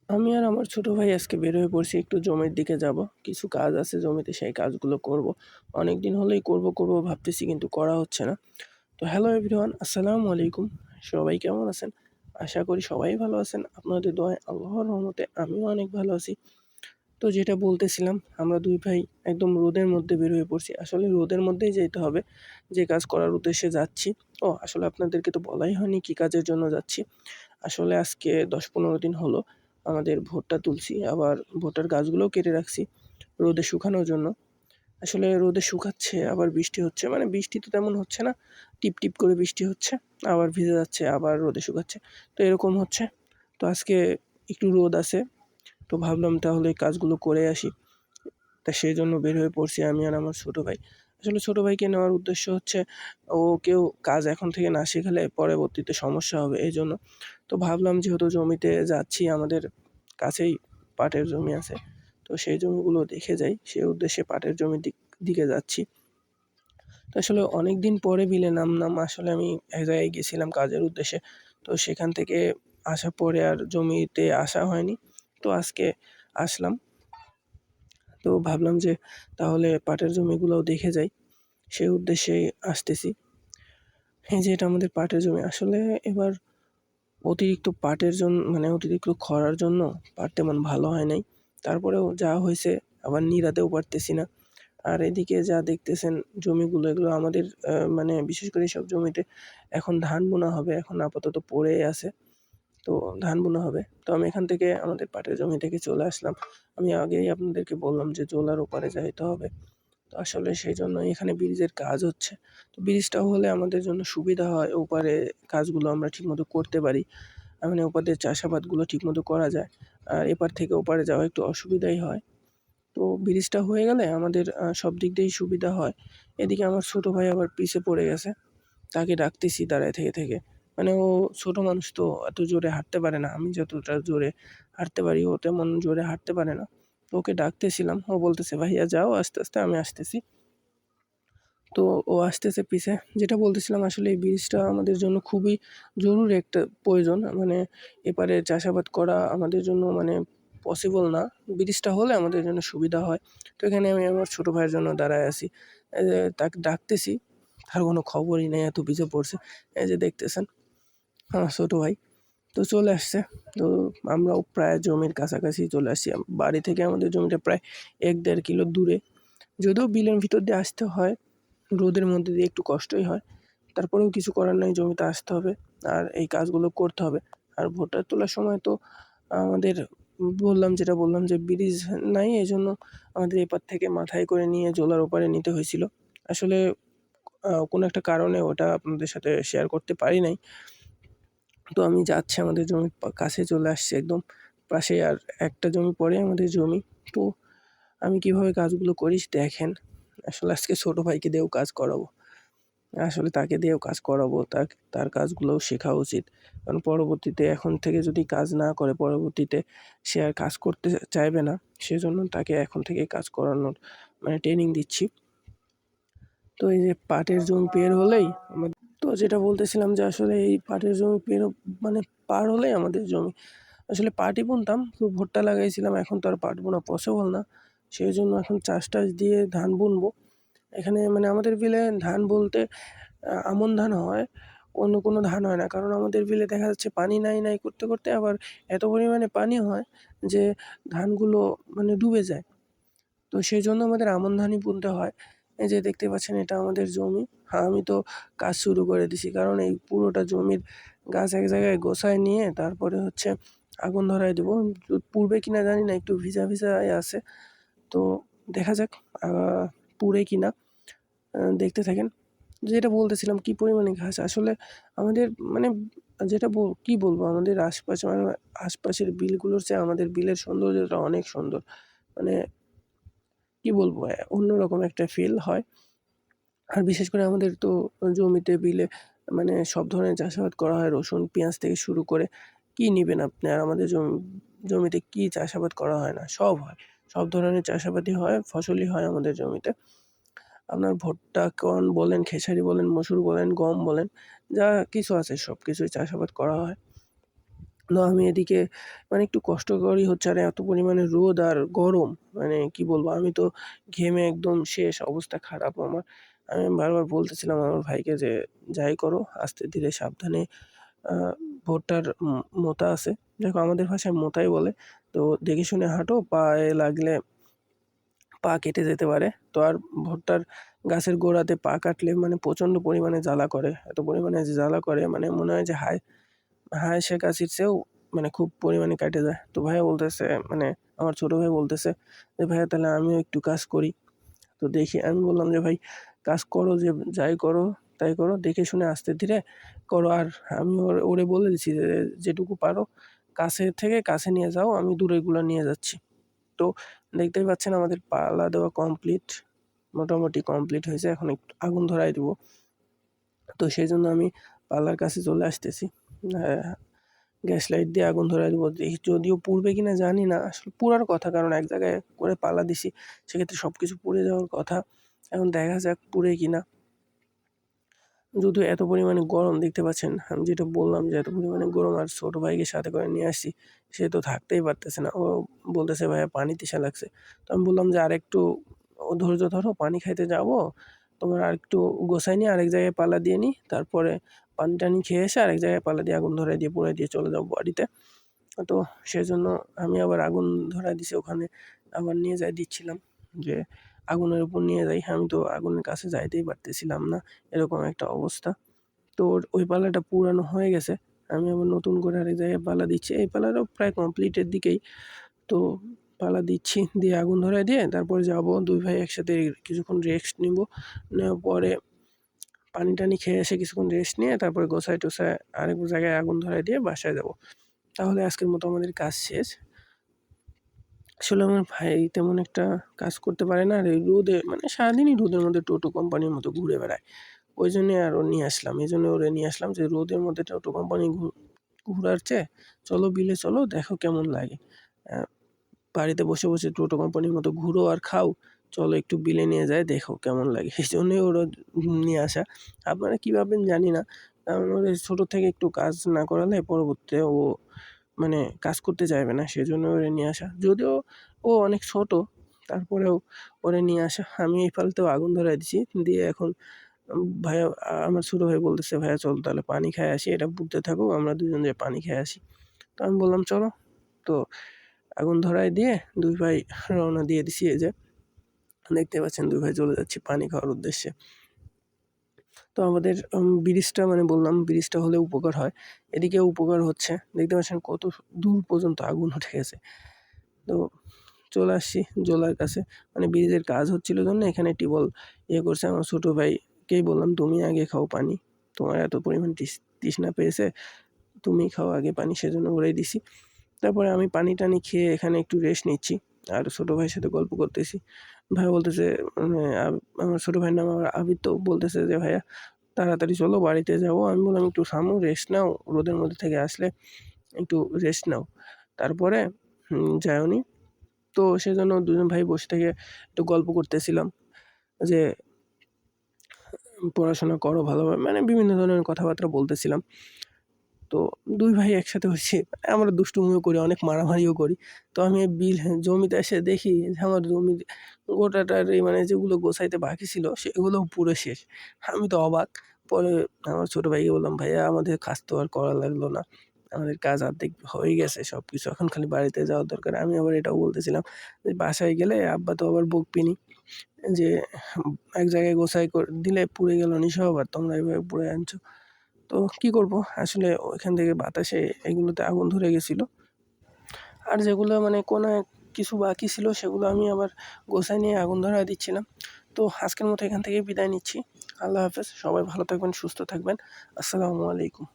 আমি আর আমার ছোট ভাই আজকে বের হয়ে পড়ছি একটু জমির দিকে যাব। কিছু কাজ আছে জমিতে সেই কাজগুলো করব। অনেকদিন হলেই করব ভাবতেছি কিন্তু করা হচ্ছে না। তো হ্যালো এভরিওয়ান, আসসালামু আলাইকুম। সবাই কেমন আছেন? আশা করি সবাই ভালো আছেন। আপনাদের দোয়ায় আল্লাহর রহমতে আমিও অনেক ভালো আছি। তো যেটা বলতেছিলাম, আমরা ২ ভাই একদম রোদের মধ্যে বের হয়ে পড়ছি। আসলে রোদের মধ্যেই যেতে হবে, যে কাজ করার উদ্দেশ্যে যাচ্ছি। আসলে আপনাদেরকে তো বলাই হয়নি কি কাজের জন্য যাচ্ছি। আসলে আজকে ১০-১৫ দিন হলো আমাদের ভুট্টা তুলছি। আবার ভুট্টার গাছগুলোও কেটে রাখছি রোদে শুকানোর জন্য। আসলে রোদে শুকাচ্ছে, আবার বৃষ্টি হচ্ছে। মানে বৃষ্টি তো তেমন হচ্ছে না। টিপটিপ করে বৃষ্টি হচ্ছে, আবার ভিজে যাচ্ছে, আবার রোদে শুকাচ্ছে। তো এরকম হচ্ছে। তো আজকে একটু রোদ আছে। তো ভাবলাম তাহলে এই কাজগুলো করে আসি। তা সেজন্য বের হয়ে পড়ছি আমি আর আমার ছোট ভাই। আসলে ছোট ভাইকে নেওয়ার উদ্দেশ্য হচ্ছে ওকেও কাজ এখন থেকে না শেখালে পরবর্তীতে সমস্যা হবে এইজন্য। তো ভাবলাম যেহেতু জমিতে যাচ্ছি, আমাদের কাছেই পাটের জমি আছে। তো সেই জমিগুলো দেখে যাই, সে উদ্দেশ্যে পাটের জমির দিকে যাচ্ছি। তো আসলে অনেকদিন পরে বিলে নামলাম। আসলে আমি এক জায়গায় গেছিলাম কাজের উদ্দেশ্যে। তো সেখান থেকে আসার পরে আর জমিতে আসা হয়নি। তো আজকে আসলাম। তো ভাবলাম যে তাহলে পাটের জমিগুলোও দেখে যাই। সেই উদ্দেশ্যেই আসতেছি। এই যে এটা আমাদের পাটের জমি। আসলে এবার অতিরিক্ত খরার জন্য পাট তেমন ভালো হয় নাই। তারপরেও যা হইছে, আবার নিড়াতেও পারতেছি না। আর এদিকে যা দেখতেছেন জমিগুলো, এগুলো আমাদের বিশেষ করে এসব জমিতে এখন ধান বোনা হবে। এখন আপাতত পড়েই আছে। তো ধান বোনা হবে। তো আমি এখান থেকে আমাদের পাটের জমি থেকে চলে আসলাম। আমি আগেই আপনাদেরকে বললাম যে জোলার ওপারে যাইতে হবে। তো আসলে সেইজন্যই এখানে ব্রিজের কাজ হচ্ছে। তো ব্রিজটা হলে আমাদের জন্য সুবিধা হয়। ওপারে কাজগুলো আমরা ঠিকমতো করতে পারি। মানে ওপার দিয়ে চাষাবাদগুলো ঠিকমতো করা যায়। আর এপার থেকে ওপারে যাওয়া একটু অসুবিধাই হয়। তো ব্রিজটা হয়ে গেলে আমাদের সব দিক দিয়েই সুবিধা হয়। এদিকে আমার ছোট ভাই আবার পিছে পড়ে গেছে। তাকে ডাকতেছি দাঁড়ায় থেকে। মানে ও ছোট মানুষ তো এত জোরে হাঁটতে পারে না। আমি যতটা জোরে হাঁটতে পারি ও তেমন জোরে হাঁটতে পারে না। তো ওকে ডাকতেছিলাম। ও বলতেছে, "ভাইয়া যাও আস্তে আমি আসতেছি।" তো ও আসতেছে পিছে। যেটা বলতেছিলাম, আসলে এই ব্রিজটা আমাদের জন্য খুবই জরুরি একটা প্রয়োজন। মানে এপারে চাষাবাদ করা আমাদের জন্য পসিবল না। ব্রিজটা হলে আমাদের জন্য সুবিধা হয়। তো এখানে আমি আমার ছোট ভাইয়ের জন্য দাঁড়ায় আছি। এই যে তাকে ডাকতেছি, তার কোনো খবরই নেই, এত পিছে পড়ছে। এই যে দেখতেছেন আমার ছোট ভাই। তো চলে আসছে। তো আমরাও প্রায় জমির কাছাকাছি চলে আসছি। বাড়ি থেকে আমাদের জমিটা প্রায় ১-১.৫ কিলো দূরে। যদিও বিলের ভিতর দিয়ে আসতে হয়, রোদের মধ্যে দিয়ে একটু কষ্টই হয়। তারপরেও কিছু করার নাই, জমিতে আসতে হবে। আর এই কাজগুলো করতে হবে। আর ভুট্টা তোলার সময় তো আমাদের যেটা বললাম যে ব্রিজ নাই, এজন্য আমাদের এপার থেকে মাথায় করে নিয়ে জোলার ওপারে নিতে হয়েছিল। আসলে কোনো একটা কারণে ওটা আপনাদের সাথে শেয়ার করতে পারি নাই। তো আমি যাচ্ছি, আমাদের জমির কাছে চলে আসছি একদম পাশেই। আর একটা জমি পরেই আমাদের জমি। তো আমি কিভাবে কাজগুলো করি দেখেন। আসলে আজকে ছোট ভাইকে দিয়েও কাজ করাবো। আসলে তাকে দিয়েও কাজ করাবো। তার কাজগুলোও শেখা উচিত। কারণ পরবর্তীতে এখন থেকে যদি কাজ না করে, পরবর্তীতে সে আর কাজ করতে চাইবে না। সেজন্য তাকে এখন থেকেই কাজ করানোর ট্রেনিং দিচ্ছি। তো এই যে পাটের জমি পের হলেই তো যেটা বলতেছিলাম যে আসলে এই পাটের জমি পার হলেই আমাদের জমি। আসলে পাটই বুনতাম, তো ভুট্টা লাগাইছিলাম। এখন তো আর পাট বোনা পসিবল না। সেজন্য এখন চাষ-টাস দিয়ে ধান বুনবো। এখানে আমাদের বিলে ধান বলতে আমন ধান হয়, অন্য কোনো ধান হয় না। কারণ আমাদের বিলে দেখা যাচ্ছে পানি নাই করতে আবার এত পরিমাণে পানি হয় যে ধানগুলো ডুবে যায়। তো সেজন্য আমাদের আমন ধানই বুনতে হয়। এই যে দেখতে পাচ্ছেন এটা আমাদের জমি। আমি তো কাজ শুরু করে দিছি। কারণ এই পুরোটা জমির গাছ এক জায়গায় গোছায় নিয়ে তারপরে হচ্ছে আগুন ধরায় দিব। পুড়বে কিনা জানি না, একটু ভিজা আছে। তো দেখা যাক আ পুড়ে কিনা। দেখতে থাকেন। যেটা বলতেছিলাম কি পরিমাণে ঘাস আসলে আমাদের মানে যেটা কি বলবো, আমাদের আশপাশে আশপাশের বিলগুলোর চেয়ে আমাদের বিলের সৌন্দর্যটা অনেক সুন্দর। মানে কি বলবো, অন্যরকম একটা ফিল হয়। আর বিশেষ করে আমাদের তো জমিতে বিলে সব ধরনের চাষাবাদ করা হয়। রসুন, পেঁয়াজ থেকে শুরু করে কি নিবেন আপনি? আর আমাদের জমিতে কি চাষাবাদ করা হয় না? সব হয়। সব ধরনের চাষাবাদই হয়, ফসলই হয় আমাদের জমিতে। আপনার ভুট্টা, কর্ন বলেন, খেসারি বলেন, মসুর বলেন, গম বলেন, যা কিছু আছে সবকিছুই চাষাবাদ করা হয়। তো আমি এদিকে মানে একটু কষ্টকরই হচ্ছে, আর এত পরিমাণে রোদ আর গরম, মানে কি বলবো, আমি তো ঘেমে একদম শেষ, অবস্থা খারাপ আমার। আমি বারবার বলতেছিলাম আমার ভাইকে যে, "যাই করো আস্তে ধীরে সাবধানে, আ ভুট্টার মোতা আছে।" দেখো আমাদের ভাষায় মোতাই বলে। তো দেখে শুনে হাঁটো, পায়ে লাগলে পা কেটে যেতে পারে। তো আর ভুট্টার গাছের গোড়াতে পা কাটলে মানে প্রচণ্ড পরিমাণে জ্বালা করে। এত পরিমাণে যে জ্বালা করে মানে মনে হয় যে হাঁসে কাশির চেয়েও মানে খুব পরিমাণে কেটে যায়। তো ভাইয়া বলতেছে, মানে আমার ছোট ভাই বলতেছে যে, "ভাইয়া তাহলে আমিও একটু কাজ করি।" তো দেখি আমি বললাম যে, "ভাই কাজ করো, যে যাই করো তাই করো। দেখে শুনে আস্তে ধীরে করো। আর আমি ওরে বলে দিছি যে, যেটুকু পারো কাছের থেকে কাছে নিয়ে যাও, আমি দূরেরগুলা নিয়ে যাচ্ছি।" তো দেখতেই পাচ্ছেন আমাদের পালা দেওয়া কমপ্লিট। মোটামুটি কমপ্লিট হয়েছে। এখন একটু আগুন ধরায় দিব। তো সেজন্য আমি পালার কাছে চলে আসতেছি। হ্যাঁ, গ্যাস লাইট দিয়ে আগুন ধরায় দিব। দেখি যদিও পুড়বে কিনা জানি না। আসলে পুড়ার কথা, কারণ এক জায়গায় করে পালা দিছি। সেক্ষেত্রে সবকিছু পুড়ে যাওয়ার কথা। এখন দেখা যাক পুড়ে কিনা। যদিও এত পরিমাণে গরম দেখতে পাচ্ছেন, আমি যেটা বললাম যে এত পরিমাণে গরম, আর ছোট ভাইকে সাথে করে নিয়ে আসছি। সে তো থাকতেই পারতেছে না। ও বলতেছে, "ভাইয়া পানি তৃষা লাগছে।" তো আমি বললাম যে, "আরেকটু ধৈর্য ধরো, পানি খাইতে যাবো। তোমার আরেকটু গোছাই নিয়ে আরেক জায়গায় পালা দিয়ে নিই। তারপরে পানি-টানি খেয়ে এসে আরেক জায়গায় পালা দিয়ে আগুন ধরায় দিয়ে পুড়ায় দিয়ে চলে যাবো বাড়িতে।" তো সেজন্য আমি আবার আগুন ধরায় দিছি ওখানে। আবার নিয়ে যাই দিচ্ছিলাম যে আগুনের উপর নিয়ে যাই। আমি তো আগুনের কাছে যাইতেই পারতেছিলাম না। এরকম একটা অবস্থা। তো ওই পালাটা পুরানো হয়ে গেছে। আমি আবার নতুন করে আরেক জায়গায় পালা দিচ্ছি। এই পালাটাও প্রায় কমপ্লিটের দিকেই। তো পালা দিচ্ছি, দিয়ে আগুন ধরায় দিয়ে তারপরে যাবো। ২ ভাই একসাথে কিছুক্ষণ রেস্ট নিবো। নেওয়ার পরে পানি-টানি খেয়ে এসে কিছুক্ষণ রেস্ট নিয়ে তারপরে গোছায়-টোছায় আরেক জায়গায় আগুন ধরায় দিয়ে বাসায় যাবো। তাহলে আজকের মতো আমাদের কাজ শেষ। আসলে আমার ভাই তেমন একটা কাজ করতে পারে না। আর এই রোদে মানে সারাদিনই রোদের মধ্যে টোটো কোম্পানির মতো ঘুরে বেড়ায়। ওইজন্যে আরো নিয়ে আসলাম। এজন্য ওরে নিয়ে আসলাম যে, রোদের মধ্যে টোটো কোম্পানি ঘুরার চেয়ে চলো বিলে চলো, দেখো কেমন লাগে। অ্যা বাড়িতে বসে টোটো কোম্পানির মতো ঘুরো আর খাও। চলো একটু বিলে নিয়ে যাই, দেখো কেমন লাগে। এজন্যই ওরে নিয়ে আসা। আপনারা কি ভাববেন জানি না। কারণ ওরে ছোট থেকে একটু কাজ না করালে পরবর্তীতে ও মানে কাজ করতে চাইবে না। সেজন্য ওরে নিয়ে আসা। যদিও ও অনেক ছোট, তারপরেও ওরে নিয়ে আসা। আমি এই ফালতেও আগুন ধরায় দিছি। দিয়ে এখন ভাইয়া, আমার ছোট ভাই বলতেছে, "ভাইয়া চল তাহলে পানি খেয়ে আসি। এটা পুড়তে থাকুক, আমরা দুজন যেয়ে পানি খেয়ে আসি।" তো আমি বললাম, "চলো।" তো আগুন ধরায় দিয়ে ২ ভাই রওনা দিয়ে দিছি। এই যে দেখতে পাচ্ছেন ২ ভাই চলে যাচ্ছি পানি খাওয়ার উদ্দেশ্যে। তো আমাদের ব্রিজটা, মানে বললাম ব্রিজটা হলে উপকার হয়। এদিকেও উপকার হচ্ছে। দেখতে পাচ্ছেন কত দূর পর্যন্ত আগুন উঠে গেছে। তো চলে আসছি জোলার কাছে। মানে ব্রিজের কাজ হচ্ছিল জন্য এখানে টিউবওয়েল করছে। আমার ছোট ভাইকেই বললাম, "তুমি আগে খাও পানি। তোমার এত পরিমাণ তৃষ্ণা পেয়েছে, তুমিই খাও আগে পানি।" সেজন্য ওরেই দিছি। তারপরে আমি পানি-টানি খেয়ে এখানে একটু রেস্ট নিচ্ছি। আর ছোট ভাইয়ের সাথে গল্প করতেছি। ভাই বলতেছে, মানে আমার ছোট ভাইয়ের নাম আবার আবির, তো বলতেছে যে, "ভাইয়া তাড়াতাড়ি চলো, বাড়িতে যাবো।" আমি বললাম, "একটু থামো, রেস্ট নাও। রোদের মধ্যে থেকে আসলে একটু রেস্ট নাও। তারপরে যাওনি।" তো সেজন্য দুজন ভাই বসে থেকে একটু গল্প করতেছিলাম যে, "পড়াশোনা করো ভালোভাবে।" মানে বিভিন্ন ধরনের কথাবার্তা বলতেছিলাম। তো ২ ভাই একসাথে হইছি। আমরা দুষ্টুমিও করি, অনেক মারামারিও করি। তো আমি এই জমিতে এসে দেখি যে আমার জমির গোটাটারই মানে যেগুলো গোছাইতে বাকি ছিল সেগুলোও পুরো শেষ। আমি তো অবাক। পরে আমার ছোট ভাইকে বললাম, "ভাইয়া আমাদের কাজ তো আর করা লাগলো না। আমাদের কাজ অর্ধেক হয়ে গেছে সবকিছু। এখন খালি বাড়িতে যাওয়ার দরকার।" আমি আবার এটাও বলতেছিলাম যে, "বাসায় গেলে আব্বা তো আবার বকবেনি যে, এক জায়গায় গোছাই দিলে পুড়ে গেল নি সব, আর তোমরা এভাবে পুড়ায় আনছো।" তো কি করব? আসলে ওইখান থেকে বাতাসে এগুলোতে আগুন ধরে গেছিল। আর যেগুলো মানে কোনো কিছু বাকি ছিল সেগুলো আমি আবার গোছায় নিয়ে আগুন ধরায় দিচ্ছিলাম। তো আজকের মতো এখান থেকেই বিদায় নিচ্ছি। আল্লাহ হাফেজ। সবাই ভালো থাকবেন, সুস্থ থাকবেন। আসসালামু আলাইকুম।